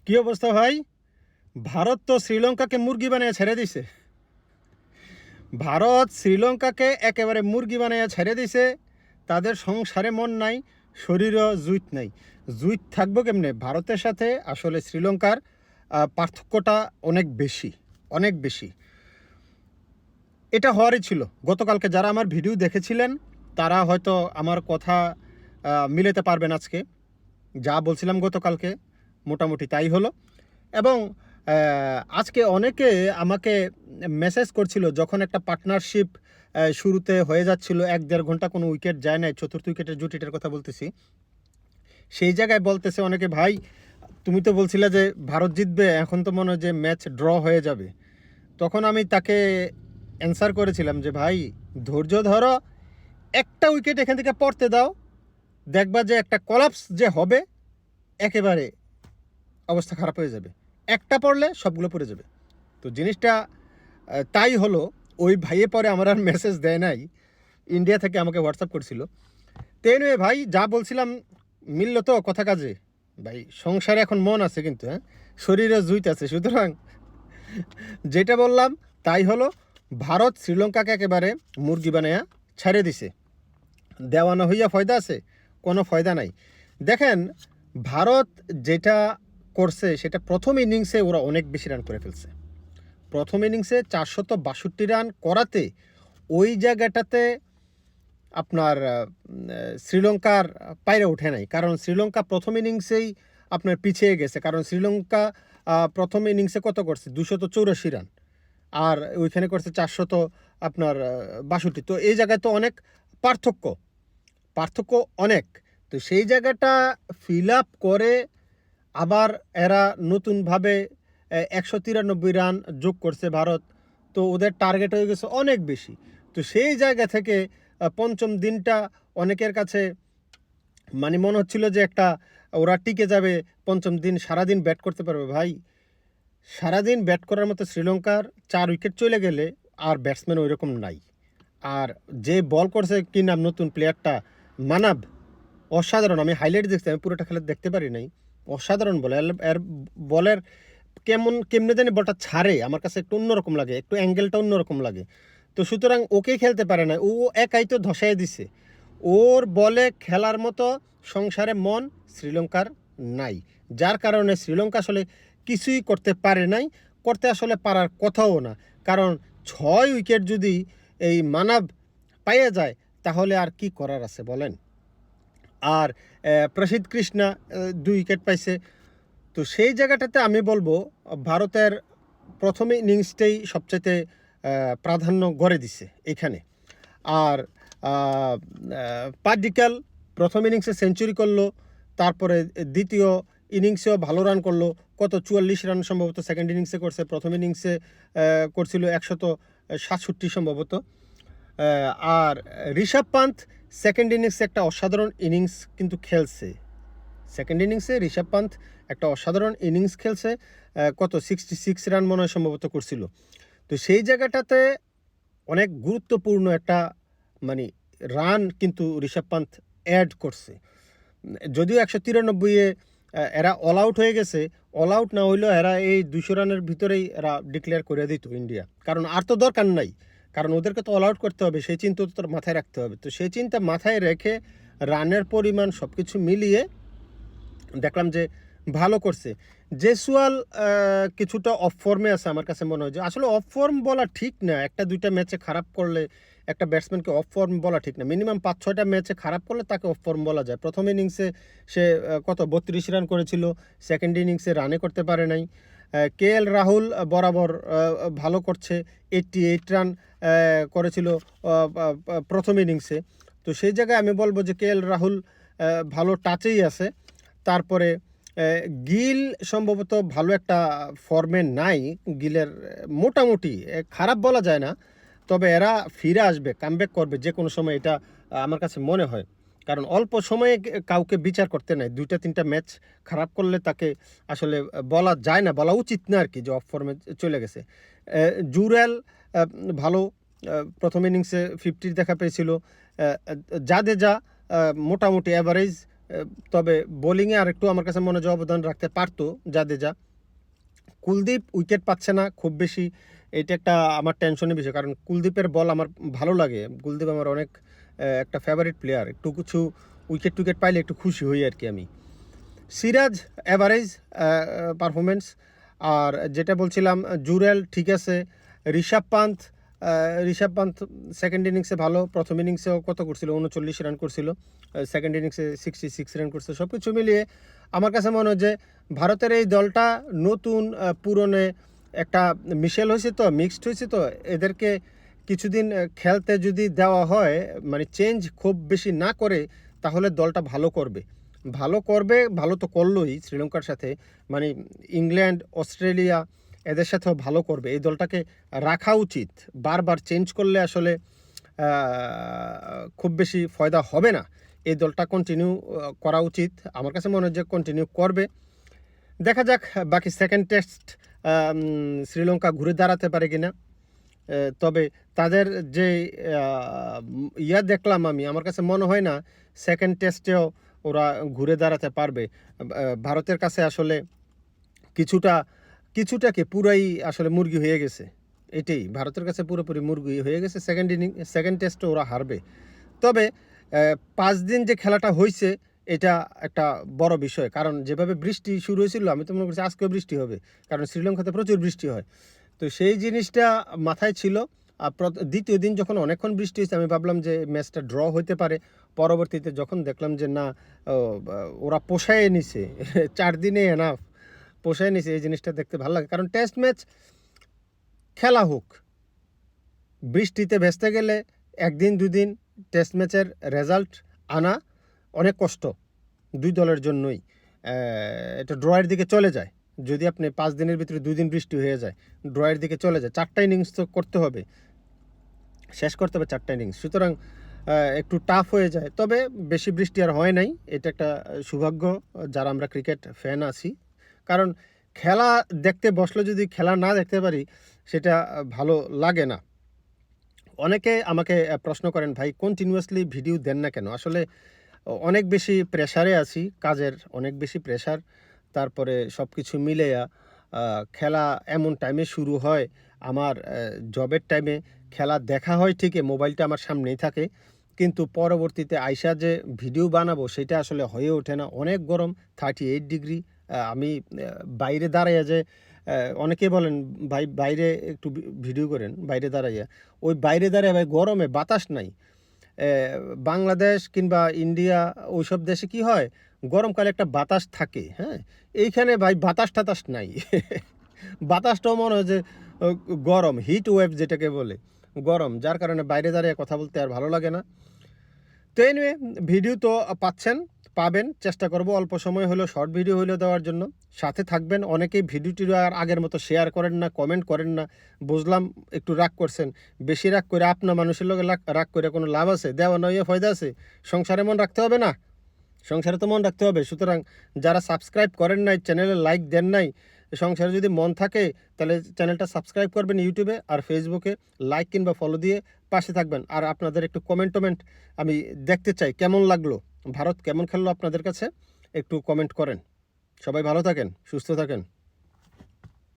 কি অবস্থা ভাই? ভারত তো শ্রীলঙ্কাকে মুরগি বানিয়ে ছেড়ে দিছে। ভারত শ্রীলঙ্কাকে একেবারে মুরগি বানিয়ে ছেড়ে দিছে। তাদের সংসারে মন নাই, শরীরও জুইত নাই। জুইত থাকবো কেমনে? ভারতের সাথে আসলে শ্রীলঙ্কার পার্থক্যটা অনেক বেশি, অনেক বেশি। এটা হওয়ারই ছিল। গতকালকে যারা আমার ভিডিও দেখেছিলেন তারা হয়তো আমার কথা মিলাতে পারবেন। আজকে যা বলছিলাম গতকালকে মোটামুটি তাই হলো। এবং আজকে অনেকে আমাকে মেসেজ করছিল, যখন একটা পার্টনারশিপ শুরুতে হয়ে যাচ্ছিল, 1-1.5 ঘন্টা কোনো উইকেট যায় নাই, চতুর্থ উইকেটের জুটিটার কথা বলতেছি, সেই জায়গায় বলতেছে অনেকে, ভাই তুমি তো বলছিলে যে ভারত জিতবে, এখন তো মনে হয় যে ম্যাচ ড্র হয়ে যাবে। তখন আমি তাকে অ্যান্সার করেছিলাম যে ভাই ধৈর্য ধরো, একটা উইকেট এখান থেকে পড়তে দাও, দেখবা যে একটা কলাপস যে হবে, একেবারে অবস্থা খারাপ হয়ে যাবে। একটা পড়লে সবগুলো পড়ে যাবে। তো জিনিসটা তাই হলো। ওই ভাইয়ে পরে আমার আর মেসেজ দেয় নাই, ইন্ডিয়া থেকে আমাকে হোয়াটসঅ্যাপ করছিল। তো এনিওয়ে ভাই, যা বলছিলাম মিলল তো কথা কাজে। ভাই সংসারে এখন মন আছে, কিন্তু হ্যাঁ শরীরে জুইত আছে। সুতরাং যেটা বললাম তাই হলো। ভারত শ্রীলঙ্কাকে একেবারে মুরগি বানায়া ছাড়ে দিছে। দেওয়ানো হইয়া ফয়দা আছে? কোনো ফয়দা নাই। দেখেন, ভারত যেটা করছে সেটা প্রথম ইনিংসে ওরা অনেক বেশি রান করে ফেলছে। প্রথম ইনিংসে 462 রান করাতে ওই জায়গাটাতে আপনার শ্রীলঙ্কার পায়রে ওঠে নাই। কারণ শ্রীলঙ্কা প্রথম ইনিংসেই আপনার পিছিয়ে গেছে। কারণ শ্রীলঙ্কা প্রথম ইনিংসে কত করছে? 284 রান, আর ওইখানে করছে 462। তো এই জায়গায় তো অনেক পার্থক্য, পার্থক্য অনেক। তো সেই জায়গাটা ফিল আপ করে আবার এরা নতুনভাবে 193 রান যোগ করছে ভারত। তো ওদের টার্গেট হয়ে গেছে অনেক বেশি। তো সেই জায়গা থেকে পঞ্চম দিনটা অনেকের কাছে মানে মনে হচ্ছিল যে একটা ওরা টিকে যাবে, পঞ্চম দিন সারাদিন ব্যাট করতে পারবে। ভাই সারাদিন ব্যাট করার মতো শ্রীলঙ্কার 4 উইকেট চলে গেলে আর ব্যাটসম্যান ওই রকম নাই। আর যে বল করছে, কি নাম নতুন প্লেয়ারটা, মানাব, অসাধারণ। আমি হাইলাইট দেখছি, আমি পুরোটা খেলা দেখতে পারি নাই। অসাধারণ বলে। এর বলের কেমনে জানি বলটা ছাড়ে, আমার কাছে একটু অন্যরকম লাগে, একটু অ্যাঙ্গেলটা অন্যরকম লাগে। তো সুতরাং ওকে খেলতে পারে না, ও একাই তো ধসাই দিছে। ওর বলে খেলার মতো সংসারে মন শ্রীলঙ্কার নাই, যার কারণে শ্রীলঙ্কা আসলে কিছুই করতে পারে নাই, করতে আসলে পারার কথাও না। কারণ 6 উইকেট যদি এই মানাব পাইয়ে যায় তাহলে আর কি করার আছে বলেন। আর প্রসিদ্ধ কৃষ্ণা 2 উইকেট পাইছে। তো সেই জায়গাটাতে আমি বলবো ভারতের প্রথম ইনিংসটাই সবচাইতে প্রাধান্য গড়ে দিছে এখানে। আর পাডিক্যাল প্রথম ইনিংসে সেঞ্চুরি করলো, তারপরে দ্বিতীয় ইনিংসেও ভালো রান করলো। কত 44 রান সম্ভবত সেকেন্ড ইনিংসে করছে, প্রথম ইনিংসে করছিল 167 সম্ভবত। আর ঋষভ পান্থ সেকেন্ড ইনিংসে একটা অসাধারণ ইনিংস কিন্তু খেলছে। সেকেন্ড ইনিংসে ঋষভ পান্থ একটা অসাধারণ ইনিংস খেলছে। কত 66 রান মনে হয় সম্ভবত করছিল। তো সেই জায়গাটাতে অনেক গুরুত্বপূর্ণ একটা মানে রান কিন্তু ঋষভ পান্থ অ্যাড করছে। যদিও 193-এ এরা অল আউট হয়ে গেছে, অল আউট না হইলেও এরা এই 200 রানের ভিতরেই এরা ডিক্লেয়ার করে দিত ইন্ডিয়া। কারণ আর তো দরকার নাই, কারণ ওদেরকে তো অল আউট করতে হবে, সেই চিন্তা তো তোর মাথায় রাখতে হবে। তো সেই চিন্তা মাথায় রেখে রানের পরিমাণ সব কিছু মিলিয়ে দেখলাম যে ভালো করছে। জেসওয়াল কিছুটা অফ ফর্মে আছে, আমার কাছে মনে হয় যে আসলে অফ ফর্ম বলা ঠিক না। একটা দুইটা ম্যাচে খারাপ করলে একটা ব্যাটসম্যানকে অফ ফর্ম বলা ঠিক না। মিনিমাম 5-6টা ম্যাচে খারাপ করলে তাকে অফ ফর্ম বলা যায়। প্রথম ইনিংসে সে কত 32 রান করেছিল, সেকেন্ড ইনিংসে রানে করতে পারে নাই। কে এল রাহুল বরাবর ভালো করছে, 88 রান করেছিল প্রথম ইনিংসে। তো সেই জায়গায় আমি বলবো যে কে এল রাহুল ভালো টাচেই আছে। তারপরে গিল সম্ভবত ভালো একটা ফর্মে নাই। গিলের মোটামুটি খারাপ বলা যায় না, তবে এরা ফিরে আসবে, কামব্যাক করবে যে কোনো সময়, এটা আমার কাছে মনে হয়। কারণ অল্প সময়ে কাউকে বিচার করতে নাই। 2-3টা ম্যাচ খারাপ করলে তাকে আসলে বলা যায় না, বলা উচিত না আর কি, যে অফ ফর্মে চলে গেছে। জুরেল ভালো, প্রথম ইনিংসে 50 দেখা পেয়েছিল। জাদেজা মোটামুটি অ্যাভারেজ, তবে বোলিংয়ে আরেকটু আমার কাছে মনে হয় যে অবদান রাখতে পারতো জাদেজা। কুলদীপ উইকেট পাচ্ছে না খুব বেশি, এটা একটা আমার টেনশনের বিষয়, কারণ কুলদীপের বল আমার ভালো লাগে। কুলদীপ আমার অনেক একটা ফেভারিট প্লেয়ার, একটু কিছু উইকেট টুইকেট পাইলে একটু খুশি হই আর কি আমি। Siraj average performance. আর যেটা বলছিলাম জুরেল ঠিক আছে। ঋষভ পান্ত সেকেন্ড ইনিংসে ভালো, প্রথম ইনিংসেও কত করছিল 39 রান করছিল, সেকেন্ড ইনিংসে 66 রান করছে। সব কিছু মিলিয়ে আমার কাছে মনে হয় যে ভারতের এই দলটা নতুন পুরনে একটা মিশেল হয়েছে, তো মিক্সড হয়েছে, তো এদেরকে কিছুদিন খেলতে যদি দেওয়া হয়, মানে চেঞ্জ খুব বেশি না করে, তাহলে দলটা ভালো করবে। ভালো তো করলোই শ্রীলঙ্কার সাথে, মানে ইংল্যান্ড, অস্ট্রেলিয়া এদের সাথেও ভালো করবে। এই দলটাকে রাখা উচিত, বারবার চেঞ্জ করলে আসলে খুব বেশি ফয়দা হবে না। এই দলটা কন্টিনিউ করা উচিত, আমার কাছে মনে হয় যে কন্টিনিউ করবে। দেখা যাক বাকি সেকেন্ড টেস্ট শ্রীলঙ্কা ঘুরে দাঁড়াতে পারে কিনা। তবে তাদের যে দেখলাম আমি, আমার কাছে মনে হয় না সেকেন্ড টেস্টেও ওরা ঘুরে দাঁড়াতে পারবে। ভারতের কাছে আসলে কিছুটা কি পুরাই আসলে মুরগি হয়ে গেছে, এটাই ভারতের কাছে পুরোপুরি মুরগি হয়ে গেছে। সেকেন্ড টেস্টে ওরা হারবে। তবে 5 দিন যে খেলাটা হয়েছে এটা একটা বড় বিষয়, কারণ যেভাবে বৃষ্টি শুরু হয়েছিল, আমি তো মনে করছি আজকেও বৃষ্টি হবে, কারণ শ্রীলঙ্কাতে প্রচুর বৃষ্টি হয়। তো সেই জিনিসটা মাথায় ছিল। আর দ্বিতীয় দিন যখন অনেকক্ষণ বৃষ্টি হয়েছে, আমি ভাবলাম যে ম্যাচটা ড্র হতে পারে। পরবর্তীতে যখন দেখলাম যে না, ওরা পোষায় নিছে 4 দিনে এনাফ, পোষায় নিছে, এই জিনিসটা দেখতে ভালো লাগে। কারণ টেস্ট ম্যাচ খেলা হোক, বৃষ্টিতে ভেস্তে গেলে একদিন দুদিন টেস্ট ম্যাচের রেজাল্ট আনা অনেক কষ্ট দুই দলের জন্যই। এটা ড্রয়ের দিকে চলে যায় যদি আপনি 5 দিনের ভিতরে 2 দিন বৃষ্টি হয়ে যায়, ড্রয়ের দিকে চলে যায়। 4টা ইনিংস তো করতে হবে, শেষ করতে হবে 4টা ইনিংস, সুতরাং একটু টাফ হয়ে যায়। তবে বেশি বৃষ্টি আর হয় নাই, এটা একটা সৌভাগ্য যারা আমরা ক্রিকেট ফ্যান আছি। কারণ খেলা দেখতে বসলে যদি খেলা না দেখতে পারি, সেটা ভালো লাগে না। অনেকে আমাকে প্রশ্ন করেন, ভাই কন্টিনিউয়াসলি ভিডিও দেন না কেন? আসলে অনেক বেশি প্রেশারে আছি, কাজের অনেক বেশি প্রেশার। তারপরে সব কিছু মিলেয়া খেলা এমন টাইমে শুরু হয়, আমার জবের টাইমে খেলা দেখা হয় ঠিকই, মোবাইলটা আমার সামনেই থাকে, কিন্তু পরবর্তীতে আইসা যে ভিডিও বানাবো সেটা আসলে হয়ে ওঠে না। অনেক গরম, 38 ডিগ্রি। আমি বাইরে দাঁড়াইয়া যে অনেকে বলেন ভাই বাইরে একটু ভিডিও করেন বাইরে দাঁড়াইয়া, ওই বাইরে দাঁড়াইয়া ভাই গরমে বাতাস নাই। বাংলাদেশ কিংবা ইন্ডিয়া ওইসব দেশে কি হয়, গরমকালে একটা বাতাস থাকে, হ্যাঁ, এইখানে ভাই বাতাস টাতাস নাই বাতাসটাও মনে হয় যে গরম, হিট ওয়েভ যেটাকে বলে, গরম, যার কারণে বাইরে দাঁড়িয়ে কথা বলতে আর ভালো লাগে না। তো এনিওয়ে, ভিডিও তো পাবেন, চেষ্টা করব অল্প সময় হলেও শর্ট ভিডিও হলেও দেওয়ার জন্য। সাথে থাকবেন। অনেকেই ভিডিওটি আর আগের মতো শেয়ার করেন না, কমেন্ট করেন না, বুঝলাম একটু রাগ করছেন। বেশি রাগ করে আপনার মানুষের লোক রাগ করে কোনো লাভ আছে? দেওয়া নয় ফয়দা আছে? সংসারে মন রাখতে হবে না? সংসারে তো মন রাখতে হবে। সুতরাং যারা সাবস্ক্রাইব করেন নাই, চ্যানেলে লাইক দেন নাই, সংসারে যদি মন থাকে তাহলে চ্যানেলটা সাবস্ক্রাইব করবেন ইউটিউবে আর ফেসবুকে, লাইক কিংবা ফলো দিয়ে পাশে থাকবেন। আর আপনাদের একটু কমেন্ট আমি দেখতে চাই, কেমন লাগলো, ভারত কেমন খেললো আপনাদের কাছে, একটু কমেন্ট করেন। সবাই ভালো থাকেন, সুস্থ থাকেন।